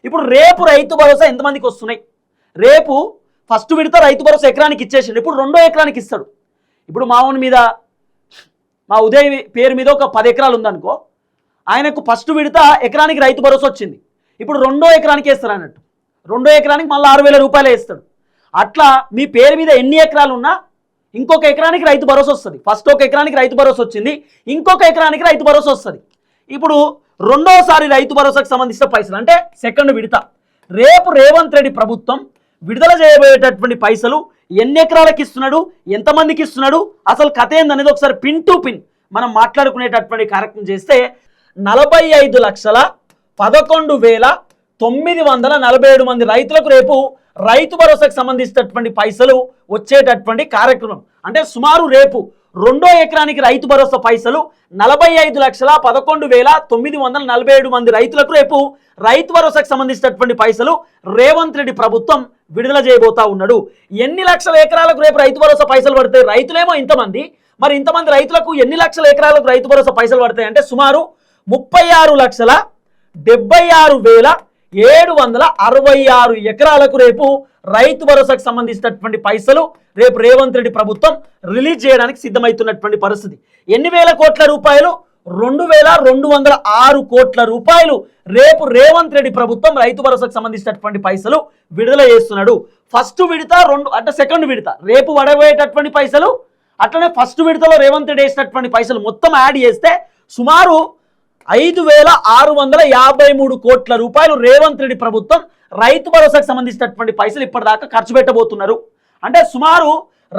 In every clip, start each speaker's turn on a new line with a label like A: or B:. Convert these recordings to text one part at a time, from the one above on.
A: ఇప్పుడు రేపు రైతు భరోసా ఎంతమందికి వస్తున్నాయి? రేపు ఫస్ట్ విడత రైతు భరోసా ఎకరానికి ఇచ్చేసిండు, ఇప్పుడు రెండో ఎకరానికి ఇస్తాడు. ఇప్పుడు మావుని మీద మా ఉదయ్ పేరు మీద ఒక 10 ఎకరాలు ఉందనుకో, ఆయనకు ఫస్ట్ విడత ఎకరానికి రైతు భరోసా వచ్చింది, ఇప్పుడు రెండో ఎకరానికి వేస్తారు అన్నట్టు. రెండో ఎకరానికి మళ్ళీ 6,000 రూపాయలు వేస్తాడు. అట్లా మీ పేరు మీద ఎన్ని ఎకరాలు ఉన్నా ఇంకొక ఎకరానికి రైతు భరోసా వస్తుంది. ఫస్ట్ ఒక ఎకరానికి రైతు భరోసా వచ్చింది, ఇంకొక ఎకరానికి రైతు భరోసా వస్తుంది. ఇప్పుడు రెండోసారి రైతు భరోసాకు సంబంధించిన పైసలు అంటే సెకండ్ విడత రేపు రేవంత్ రెడ్డి ప్రభుత్వం విడుదల చేయబోయేటటువంటి పైసలు ఎన్ని ఎకరాలకు ఇస్తున్నాడు, ఎంతమందికి ఇస్తున్నాడు, అసలు కథ ఏందనేది ఒకసారి పిన్ టు పిన్ మనం మాట్లాడుకునేటటువంటి కార్యక్రమం చేస్తే 45,11,947 మంది రైతులకు రేపు రైతు భరోసాకు సంబంధించినటువంటి పైసలు వచ్చేటటువంటి కార్యక్రమం. అంటే సుమారు రేపు రెండో ఎకరానికి రైతు భరోసా పైసలు 45,11,947 మంది రైతులకు రేపు రైతు భరోసాకు సంబంధించినటువంటి పైసలు రేవంత్ రెడ్డి ప్రభుత్వం విడుదల చేయబోతా ఉన్నాడు. ఎన్ని లక్షల ఎకరాలకు రేపు రైతు భరోసా పైసలు పడతాయి? రైతులేమో ఇంతమంది, మరి ఇంతమంది రైతులకు ఎన్ని లక్షల ఎకరాలకు రైతు భరోసా పైసలు పడతాయి అంటే సుమారు 36,76,766 ఎకరాలకు రేపు రైతు భరోసాకు సంబంధించినటువంటి పైసలు రేపు రేవంత్ రెడ్డి ప్రభుత్వం రిలీజ్ చేయడానికి సిద్ధమవుతున్నటువంటి పరిస్థితి. ఎన్ని వేల కోట్ల రూపాయలు? 2,206 కోట్ల రూపాయలు రేపు రేవంత్ రెడ్డి ప్రభుత్వం రైతు భరోసాకు సంబంధించినటువంటి పైసలు విడుదల చేస్తున్నాడు. ఫస్ట్ విడత అంటే సెకండ్ విడత రేపు పడబోయేటటువంటి పైసలు, అట్లనే ఫస్ట్ విడతలో రేవంత్ రెడ్డి వేసినటువంటి పైసలు మొత్తం యాడ్ చేస్తే సుమారు 5,653 కోట్ల రూపాయలు రేవంత్ రెడ్డి ప్రభుత్వం రైతు భరోసాకు సంబంధించినటువంటి పైసలు ఇప్పటిదాకా ఖర్చు పెట్టబోతున్నారు. అంటే సుమారు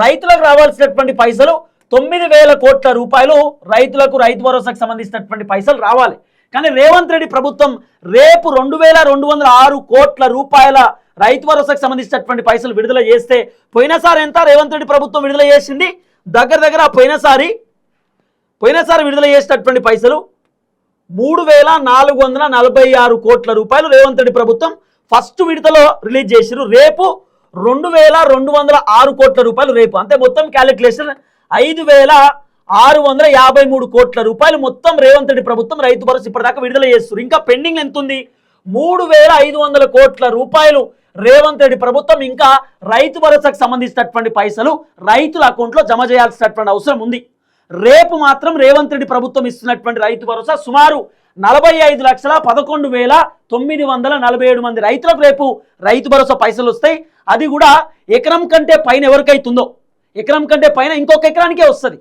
A: రైతులకు రావాల్సినటువంటి పైసలు 9,000 కోట్ల రూపాయలు రైతులకు రైతు భరోసాకు సంబంధించినటువంటి పైసలు రావాలి. కానీ రేవంత్ రెడ్డి ప్రభుత్వం రేపు 2,206 కోట్ల రూపాయల రైతు భరోసాకు సంబంధించినటువంటి పైసలు విడుదల చేస్తే పోయినసారి ఎంత రేవంత్ రెడ్డి ప్రభుత్వం విడుదల చేసింది? దగ్గర పోయినసారి విడుదల చేసినటువంటి పైసలు 3,446 కోట్ల రూపాయలు రేవంత్ రెడ్డి ప్రభుత్వం ఫస్ట్ విడతలో రిలీజ్ చేసిరు. రేపు 2,206 కోట్ల రూపాయలు రేపు, అంటే మొత్తం క్యాలిక్యులేషన్ 5,653 కోట్ల రూపాయలు మొత్తం రేవంత్ రెడ్డి ప్రభుత్వం రైతు భరోసా ఇప్పటిదాకా విడుదల చేస్తారు. ఇంకా పెండింగ్ ఎంత ఉంది? 3,500 కోట్ల రూపాయలు రేవంత్ రెడ్డి ప్రభుత్వం ఇంకా రైతు భరోసాకు సంబంధించినటువంటి పైసలు రైతుల అకౌంట్లో జమ చేయాల్సినటువంటి అవసరం ఉంది. రేపు మాత్రం రేవంత్ రెడ్డి ప్రభుత్వం ఇస్తున్నటువంటి రైతు భరోసా సుమారు 45,11,947 మంది రైతులకు రేపు రైతు భరోసా పైసలు వస్తాయి. అది కూడా ఎకరం కంటే పైన ఎవరికైతుందో, ఎకరం కంటే పైన ఇంకొక ఎకరానికే వస్తుంది.